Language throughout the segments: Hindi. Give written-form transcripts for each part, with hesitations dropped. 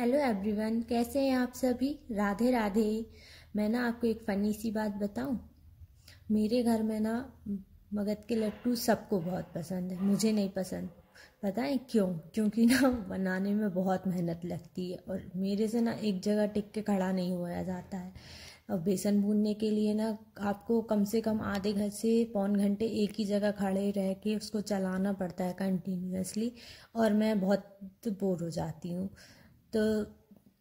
हेलो एवरीवन, कैसे हैं आप सभी। राधे राधे। मैं ना आपको एक फ़नी सी बात बताऊं। मेरे घर में ना मगध के लड्डू सबको बहुत पसंद है, मुझे नहीं पसंद। पता है क्यों? क्योंकि ना बनाने में बहुत मेहनत लगती है और मेरे से ना एक जगह टिक के खड़ा नहीं हुआ जाता है। और बेसन भूनने के लिए ना आपको कम से कम आधे घंटे से पौन घंटे एक ही जगह खड़े रह के उसको चलाना पड़ता है कंटिन्यूअसली, और मैं बहुत बोर हो जाती हूँ। तो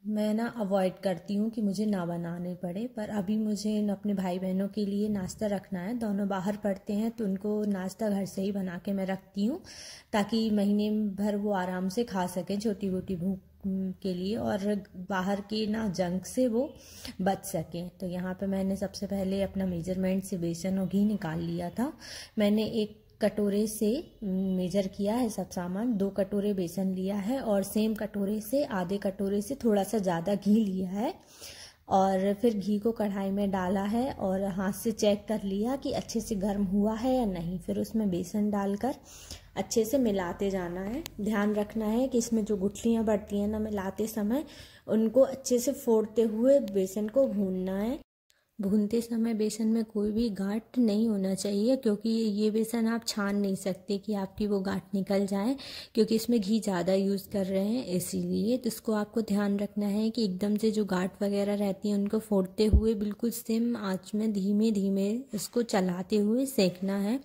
मैं ना अवॉइड करती हूँ कि मुझे ना बनाने पड़े। पर अभी मुझे अपने भाई बहनों के लिए नाश्ता रखना है, दोनों बाहर पढ़ते हैं तो उनको नाश्ता घर से ही बना के मैं रखती हूँ, ताकि महीने भर वो आराम से खा सकें छोटी मोटी भूख के लिए, और बाहर के ना जंक से वो बच सकें। तो यहाँ पे मैंने सबसे पहले अपना मेजरमेंट से बेसन और घी निकाल लिया था। मैंने एक कटोरे से मेजर किया है सब सामान, 2 कटोरे बेसन लिया है और सेम कटोरे से आधे कटोरे से थोड़ा सा ज़्यादा घी लिया है। और फिर घी को कढ़ाई में डाला है और हाथ से चेक कर लिया कि अच्छे से गर्म हुआ है या नहीं। फिर उसमें बेसन डालकर अच्छे से मिलाते जाना है। ध्यान रखना है कि इसमें जो गुठलियाँ बढ़ती हैं ना मिलाते समय, उनको अच्छे से फोड़ते हुए बेसन को भूनना है। भूनते समय बेसन में कोई भी गांठ नहीं होना चाहिए, क्योंकि ये बेसन आप छान नहीं सकते कि आपकी वो गांठ निकल जाए, क्योंकि इसमें घी ज़्यादा यूज़ कर रहे हैं इसीलिए। तो इसको आपको ध्यान रखना है कि एकदम से जो गांठ वगैरह रहती हैं उनको फोड़ते हुए बिल्कुल सिम आंच में धीमे धीमे इसको चलाते हुए सेकना है,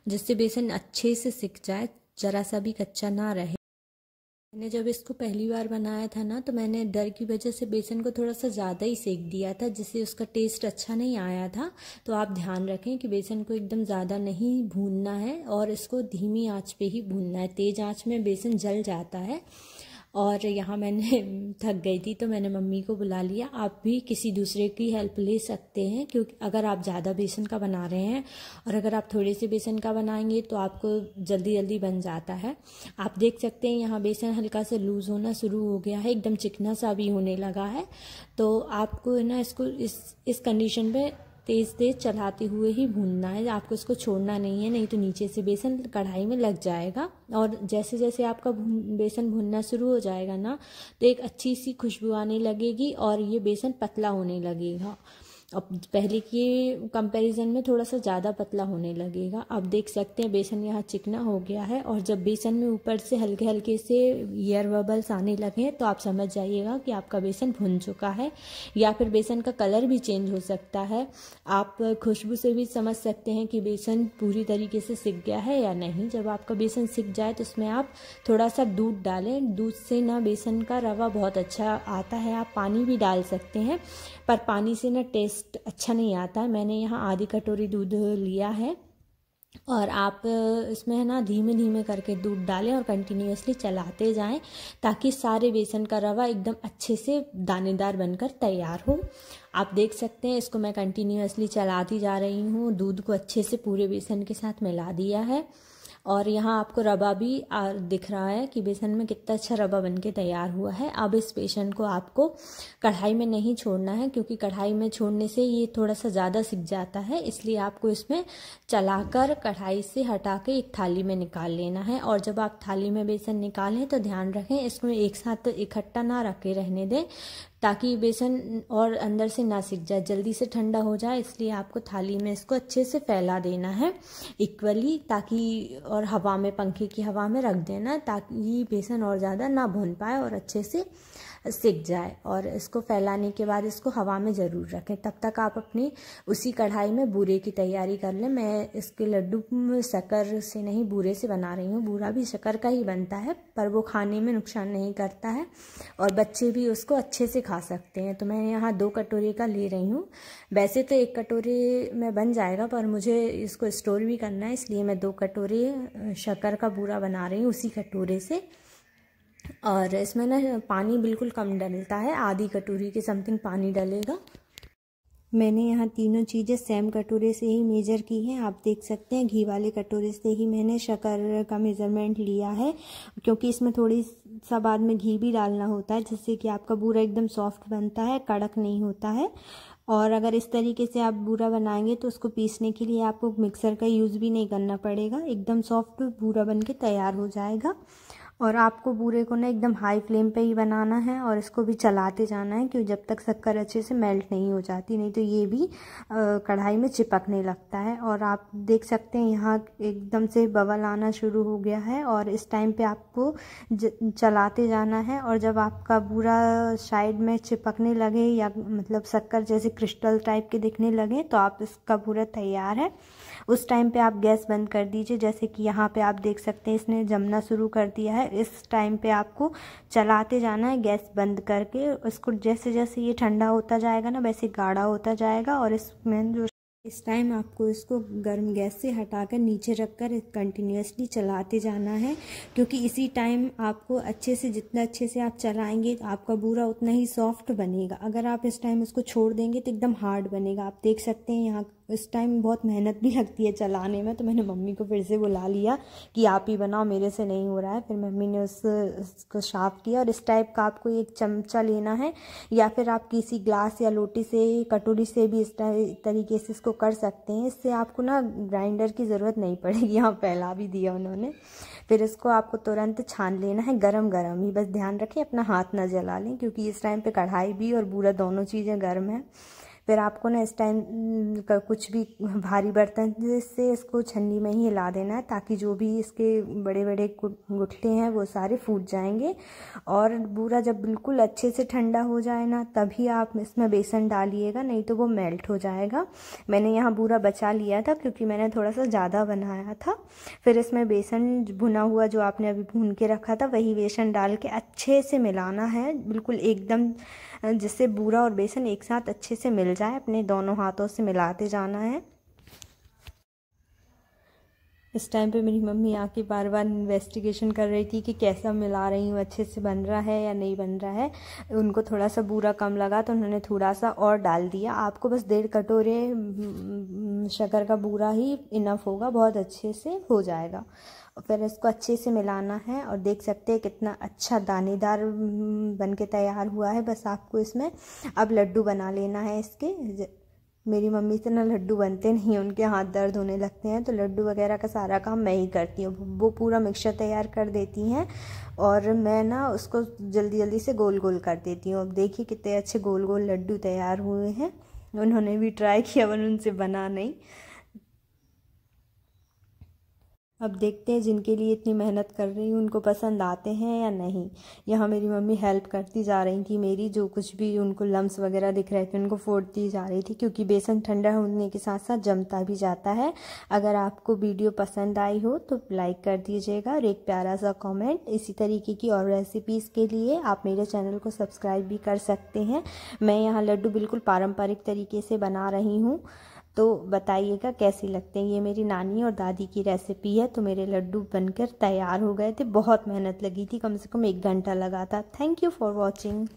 जिससे बेसन अच्छे से सिक जाए, ज़रा सा भी कच्चा ना रहे। मैंने जब इसको पहली बार बनाया था ना, तो मैंने डर की वजह से बेसन को थोड़ा सा ज़्यादा ही सेक दिया था, जिससे उसका टेस्ट अच्छा नहीं आया था। तो आप ध्यान रखें कि बेसन को एकदम ज़्यादा नहीं भूनना है और इसको धीमी आंच पे ही भूनना है। तेज़ आंच में बेसन जल जाता है। और यहाँ मैंने थक गई थी तो मैंने मम्मी को बुला लिया। आप भी किसी दूसरे की हेल्प ले सकते हैं, क्योंकि अगर आप ज़्यादा बेसन का बना रहे हैं और अगर आप थोड़े से बेसन का बनाएंगे तो आपको जल्दी जल्दी बन जाता है। आप देख सकते हैं यहाँ बेसन हल्का सा लूज़ होना शुरू हो गया है, एकदम चिकना सा भी होने लगा है। तो आपको ना इसको इस कंडीशन पे तेज़ तेज़ चलाते हुए ही भूनना है, आपको इसको छोड़ना नहीं है, नहीं तो नीचे से बेसन कढ़ाई में लग जाएगा। और जैसे जैसे आपका बेसन भुनना शुरू हो जाएगा ना, तो एक अच्छी सी खुशबू आने लगेगी और ये बेसन पतला होने लगेगा। अब पहले के कंपैरिजन में थोड़ा सा ज़्यादा पतला होने लगेगा। आप देख सकते हैं बेसन यहाँ चिकना हो गया है, और जब बेसन में ऊपर से हल्के हल्के से एयर बबल्स आने लगे तो आप समझ जाइएगा कि आपका बेसन भुन चुका है। या फिर बेसन का कलर भी चेंज हो सकता है। आप खुशबू से भी समझ सकते हैं कि बेसन पूरी तरीके से सिक गया है या नहीं। जब आपका बेसन सिक जाए तो उसमें आप थोड़ा सा दूध डालें। दूध से ना बेसन का रवा बहुत अच्छा आता है। आप पानी भी डाल सकते हैं, पर पानी से ना टेस्ट अच्छा नहीं आता है। मैंने यहाँ आधी कटोरी दूध लिया है, और आप इसमें है ना धीमे धीमे करके दूध डालें और कंटिन्यूअसली चलाते जाएं, ताकि सारे बेसन का रवा एकदम अच्छे से दानेदार बनकर तैयार हो। आप देख सकते हैं इसको मैं कंटिन्यूअसली चलाती जा रही हूँ। दूध को अच्छे से पूरे बेसन के साथ मिला दिया है, और यहाँ आपको रवा भी दिख रहा है कि बेसन में कितना अच्छा रवा बनके तैयार हुआ है। अब इस बेसन को आपको कढ़ाई में नहीं छोड़ना है, क्योंकि कढ़ाई में छोड़ने से ये थोड़ा सा ज़्यादा सिक जाता है, इसलिए आपको इसमें चलाकर कढ़ाई से हटा के एक थाली में निकाल लेना है। और जब आप थाली में बेसन निकालें तो ध्यान रखें इसमें एक साथ इकट्ठा ना रखे रहने दें, ताकि बेसन और अंदर से ना सिक जाए, जल्दी से ठंडा हो जाए। इसलिए आपको थाली में इसको अच्छे से फैला देना है इक्वली, ताकि और हवा में, पंखे की हवा में रख देना, ताकि बेसन और ज़्यादा ना भून पाए और अच्छे से सिक जाए। और इसको फैलाने के बाद इसको हवा में ज़रूर रखें। तब तक आप अपनी उसी कढ़ाई में बूरे की तैयारी कर लें। मैं इसके लड्डू शक्कर से नहीं, बूरे से बना रही हूँ। बूरा भी शक्कर का ही बनता है, पर वो खाने में नुकसान नहीं करता है और बच्चे भी उसको अच्छे से खा सकते हैं। तो मैं यहाँ 2 कटोरे का ले रही हूँ। वैसे तो 1 कटोरे में बन जाएगा, पर मुझे इसको स्टोर भी करना है, इसलिए मैं 2 कटोरे शक्कर का बूरा बना रही हूँ उसी कटोरे से। और इसमें ना पानी बिल्कुल कम डलता है, आधी कटोरी के समथिंग पानी डलेगा। मैंने यहाँ तीनों चीज़ें सेम कटोरे से ही मेजर की हैं। आप देख सकते हैं घी वाले कटोरे से ही मैंने शक्कर का मेज़रमेंट लिया है, क्योंकि इसमें थोड़ी सा बाद में घी भी डालना होता है, जिससे कि आपका बूरा एकदम सॉफ्ट बनता है, कड़क नहीं होता है। और अगर इस तरीके से आप बूरा बनाएंगे तो उसको पीसने के लिए आपको मिक्सर का यूज़ भी नहीं करना पड़ेगा, एकदम सॉफ्ट बूरा बन के तैयार हो जाएगा। और आपको बूरे को ना एकदम हाई फ्लेम पे ही बनाना है और इसको भी चलाते जाना है, क्योंकि जब तक शक्कर अच्छे से मेल्ट नहीं हो जाती, नहीं तो ये भी कढ़ाई में चिपकने लगता है। और आप देख सकते हैं यहाँ एकदम से बबल आना शुरू हो गया है और इस टाइम पे आपको चलाते जाना है। और जब आपका बूरा साइड में चिपकने लगे या मतलब शक्कर जैसे क्रिस्टल टाइप के दिखने लगे तो आप इसका बूरा तैयार है। उस टाइम पे आप गैस बंद कर दीजिए। जैसे कि यहाँ पे आप देख सकते हैं इसने जमना शुरू कर दिया है। इस टाइम पे आपको चलाते जाना है गैस बंद करके। इसको जैसे जैसे ये ठंडा होता जाएगा ना वैसे गाढ़ा होता जाएगा। और इसमें जो इस टाइम आपको इसको गर्म गैस से हटाकर नीचे रखकर कंटिन्यूसली चलाते जाना है, क्योंकि इसी टाइम आपको अच्छे से जितना अच्छे से आप चलाएंगे तो आपका बूरा उतना ही सॉफ्ट बनेगा। अगर आप इस टाइम इसको छोड़ देंगे तो एकदम हार्ड बनेगा। आप देख सकते हैं यहाँ इस टाइम बहुत मेहनत भी लगती है चलाने में, तो मैंने मम्मी को फिर से बुला लिया कि आप ही बनाओ, मेरे से नहीं हो रहा है। फिर मम्मी ने उसको साफ़ किया। और इस टाइप का आपको एक चमचा लेना है या फिर आप किसी ग्लास या लोटी से कटोरी से भी इस तरीके से इसको कर सकते हैं। इससे आपको ना ग्राइंडर की ज़रूरत नहीं पड़ेगी। यहाँ फैला भी दिया उन्होंने। फिर इसको आपको तुरंत छान लेना है गरम गरम ही। बस ध्यान रखें अपना हाथ ना जला लें, क्योंकि इस टाइम पे कढ़ाई भी और बूरा दोनों चीज़ें गर्म है। फिर आपको ना इस टाइम का कुछ भी भारी बर्तन से इसको छन्नी में ही हिला देना है, ताकि जो भी इसके बड़े बड़े गुठले हैं वो सारे फूट जाएंगे। और बूरा जब बिल्कुल अच्छे से ठंडा हो जाए ना तभी आप इसमें बेसन डालिएगा, नहीं तो वो मेल्ट हो जाएगा। मैंने यहाँ बूरा बचा लिया था क्योंकि मैंने थोड़ा सा ज़्यादा बनाया था। फिर इसमें बेसन भुना हुआ जो आपने अभी भून के रखा था वही बेसन डाल के अच्छे से मिलाना है, बिल्कुल एकदम जिससे बूरा और बेसन एक साथ अच्छे से मिल जाए। अपने दोनों हाथों से मिलाते जाना है। इस टाइम पे मेरी मम्मी आके बार बार इन्वेस्टिगेशन कर रही थी कि कैसा मिला रही हूँ, अच्छे से बन रहा है या नहीं बन रहा है। उनको थोड़ा सा बूरा कम लगा तो उन्होंने थोड़ा सा और डाल दिया। आपको बस 1.5 कटोरे शक्कर का बूरा ही इनफ होगा, बहुत अच्छे से हो जाएगा। फिर इसको अच्छे से मिलाना है और देख सकते हैं कितना अच्छा दानेदार बन के तैयार हुआ है। बस आपको इसमें अब लड्डू बना लेना है इसके। मेरी मम्मी से ना लड्डू बनते नहीं, उनके हाथ दर्द होने लगते हैं, तो लड्डू वगैरह का सारा काम मैं ही करती हूँ। वो पूरा मिक्सचर तैयार कर देती हैं और मैं ना उसको जल्दी जल्दी से गोल गोल कर देती हूँ। अब देखिए कितने अच्छे गोल गोल लड्डू तैयार हुए हैं। उन्होंने भी ट्राई किया पर उनसे बना नहीं। अब देखते हैं जिनके लिए इतनी मेहनत कर रही हूँ उनको पसंद आते हैं या नहीं। यहाँ मेरी मम्मी हेल्प करती जा रही थी मेरी, जो कुछ भी उनको लम्स वगैरह दिख रहे थे उनको फोड़ती जा रही थी, क्योंकि बेसन ठंडा होने के साथ साथ जमता भी जाता है। अगर आपको वीडियो पसंद आई हो तो लाइक कर दीजिएगा और एक प्यारा सा कॉमेंट। इसी तरीके की और रेसिपीज़ के लिए आप मेरे चैनल को सब्सक्राइब भी कर सकते हैं। मैं यहाँ लड्डू बिल्कुल पारंपरिक तरीके से बना रही हूँ, तो बताइएगा कैसी लगते हैं। ये मेरी नानी और दादी की रेसिपी है। तो मेरे लड्डू बनकर तैयार हो गए थे, बहुत मेहनत लगी थी, कम से कम 1 घंटा लगा था। Thank you for watching.